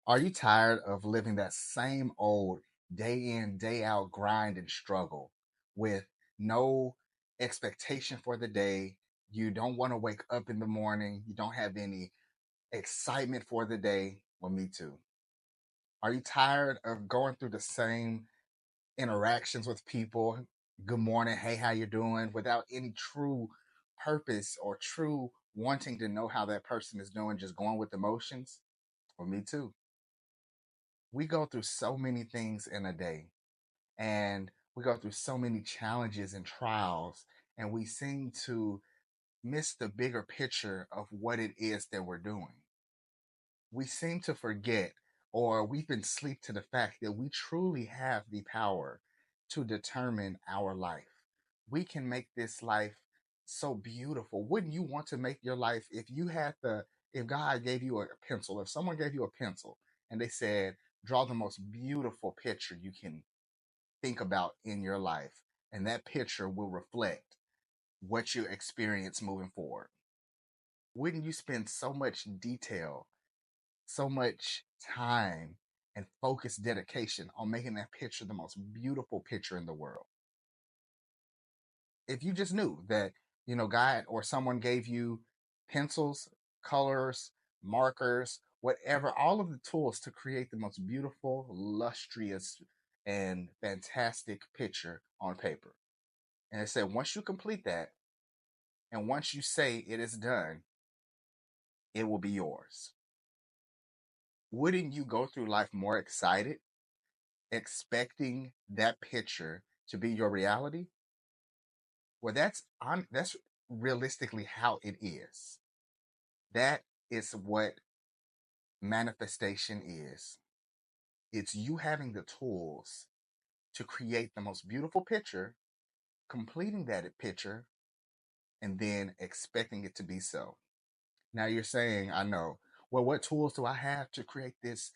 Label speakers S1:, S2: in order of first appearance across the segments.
S1: Are you tired of living that same old day in, day out grind and struggle with no expectation for the day? You don't want to wake up in the morning. You don't have any excitement for the day. Well, me too. Are you tired of going through the same interactions with people? Good morning. Hey, how you doing? Without any true purpose or true wanting to know how that person is doing, just going with emotions? Well, me too. We go through so many things in a day, and we go through so many challenges and trials, and we seem to miss the bigger picture of what it is that we're doing. We seem to forget, or we've been asleep to the fact that we truly have the power to determine our life. We can make this life so beautiful. Wouldn't you want to make your life if you had if God gave you a pencil, if someone gave you a pencil and they said, draw the most beautiful picture you can think about in your life, and that picture will reflect what you experience moving forward? Wouldn't you spend so much detail, so much time, and focused dedication on making that picture the most beautiful picture in the world? If you just knew that, God or someone gave you pencils, colors, markers, whatever, all of the tools to create the most beautiful, lustrous, and fantastic picture on paper. And it said, once you complete that, and once you say it is done, it will be yours. Wouldn't you go through life more excited, expecting that picture to be your reality? Well, that's realistically how it is. That is what manifestation is. It's you having the tools to create the most beautiful picture, completing that picture, and then expecting it to be so. Now you're saying, I know, well, what tools do I have to create this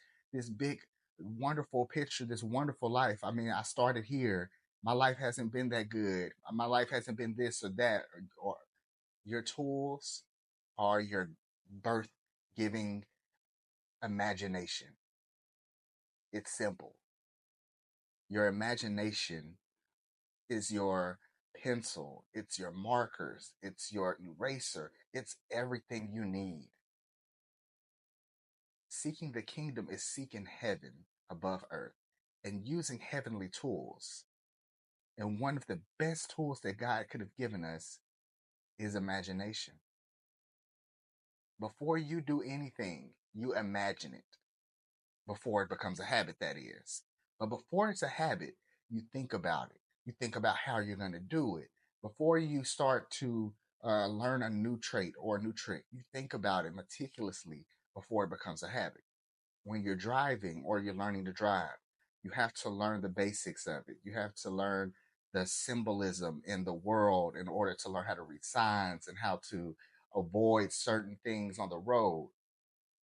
S1: big, wonderful picture, this wonderful life? I mean, I started here. My life hasn't been that good. My life hasn't been this or that. Or your tools are your birth giving imagination. It's simple. Your imagination is your pencil, it's your markers, it's your eraser, it's everything you need. Seeking the kingdom is seeking heaven above earth and using heavenly tools. And one of the best tools that God could have given us is imagination. Before you do anything, you imagine it. Before it becomes a habit, that is. But before it's a habit, you think about it. You think about how you're going to do it. Before you start to learn a new trait or a new trick, you think about it meticulously before it becomes a habit. When you're driving or you're learning to drive, you have to learn the basics of it. You have to learn the symbolism in the world in order to learn how to read signs and how to avoid certain things on the road.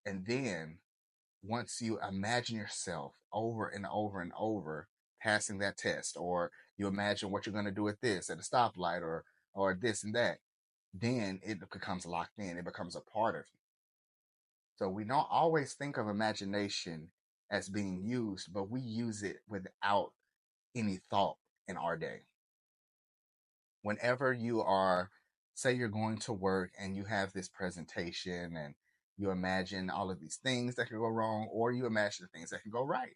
S1: And then once you imagine yourself over and over and over passing that test, or you imagine what you're going to do at this at a stoplight, or this and that, then it becomes locked in. It becomes a part of you. So we don't always think of imagination as being used, but we use it without any thought in our day. Whenever you are, say, you're going to work and you have this presentation and you imagine all of these things that can go wrong, or you imagine the things that can go right.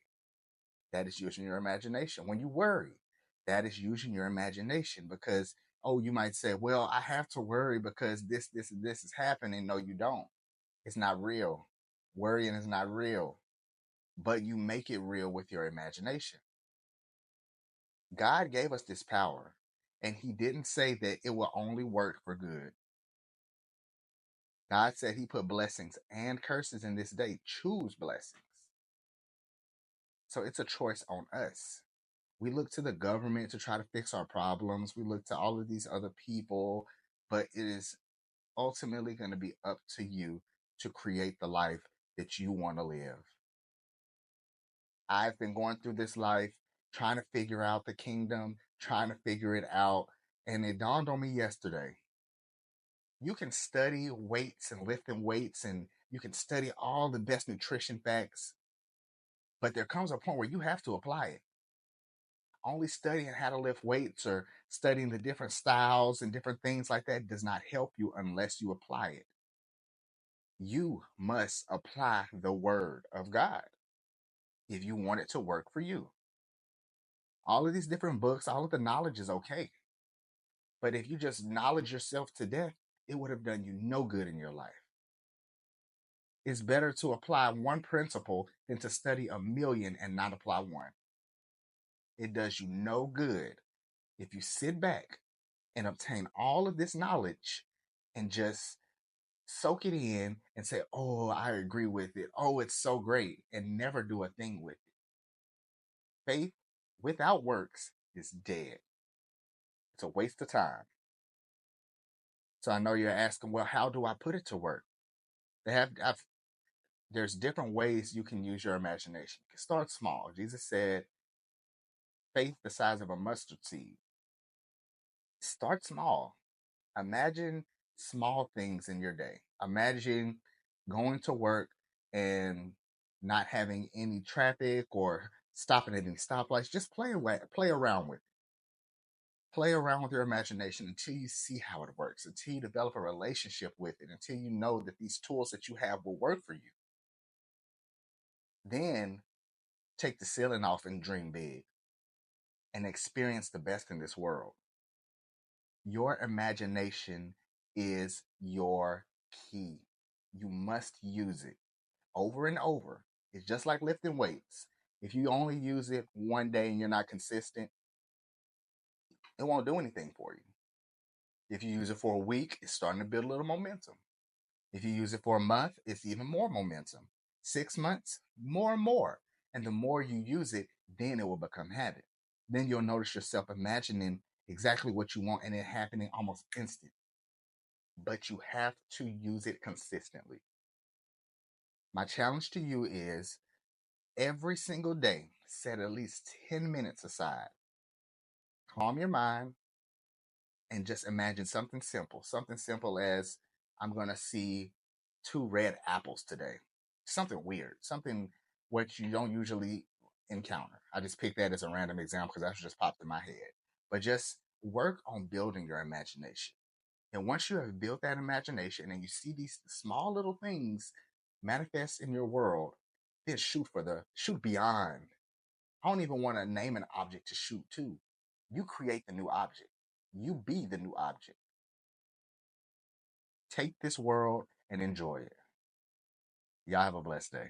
S1: That is using your imagination. When you worry, that is using your imagination because, oh, you might say, well, I have to worry because this, and this is happening. No, you don't. It's not real. Worrying is not real, but you make it real with your imagination. God gave us this power, and He didn't say that it will only work for good. God said He put blessings and curses in this day. Choose blessings. So it's a choice on us. We look to the government to try to fix our problems. We look to all of these other people, but it is ultimately going to be up to you to create the life that you want to live. I've been going through this life trying to figure out the kingdom, trying to figure it out, and it dawned on me yesterday. You can study weights and lifting weights, and you can study all the best nutrition facts, But there comes a point where you have to apply it. Only studying how to lift weights or studying the different styles and different things like that does not help you unless you apply it. You must apply the word of God if you want it to work for you. All of these different books, all of the knowledge is okay. But if you just knowledge yourself to death, it would have done you no good in your life. It's better to apply one principle than to study a million and not apply one. It does you no good if you sit back and obtain all of this knowledge and just soak it in and say, oh, I agree with it. Oh, it's so great, and never do a thing with it. Faith without works is dead. It's a waste of time. So I know you're asking, well, how do I put it to work? There's different ways you can use your imagination. You can start small. Jesus said, faith the size of a mustard seed. Start small. Imagine small things in your day. Imagine going to work and not having any traffic or stopping at any stoplights. Just play around with it. Play around with your imagination until you see how it works, until you develop a relationship with it, until you know that these tools that you have will work for you. Then take the ceiling off and dream big and experience the best in this world. Your imagination is your key. You must use it over and over. It's just like lifting weights. If you only use it one day and you're not consistent, it won't do anything for you. If you use it for a week, it's starting to build a little momentum. If you use it for a month, it's even more momentum. 6 months, more and more. And the more you use it, then it will become habit. Then you'll notice yourself imagining exactly what you want and it happening almost instant. But you have to use it consistently. My challenge to you is every single day, set at least 10 minutes aside. Calm your mind and just imagine something simple. Something simple as I'm going to see two red apples today. Something weird, something which you don't usually encounter. I just picked that as a random example because that's just popped in my head. But just work on building your imagination. And once you have built that imagination and you see these small little things manifest in your world, then shoot beyond. I don't even want to name an object to shoot to. You create the new object. You be the new object. Take this world and enjoy it. Y'all have a blessed day.